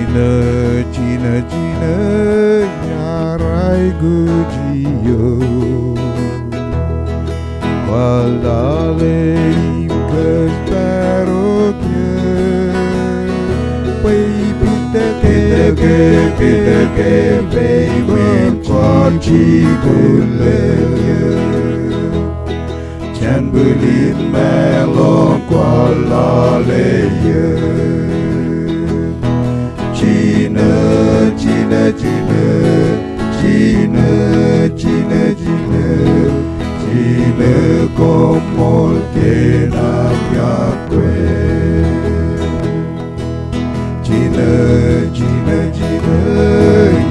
Cina nyarai gujiyo Qualdale imkas paroknya Pai pita ke Baimim kwachi gulanya Chan bulin melong qualdale ya Cina como que na yakwe Cina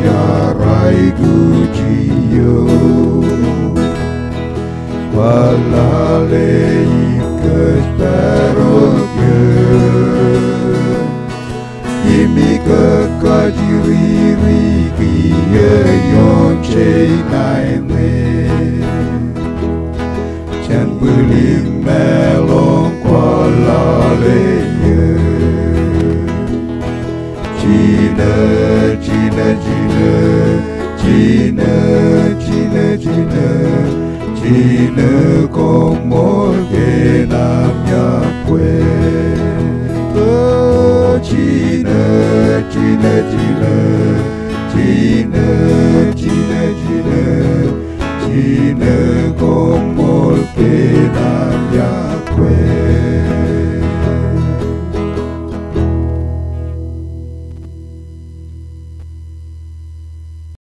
yarai gujiyo Walale imkas paroknya Imi kajiri kiye yon chay naine Chan buling melong kualale ye Cina como que nam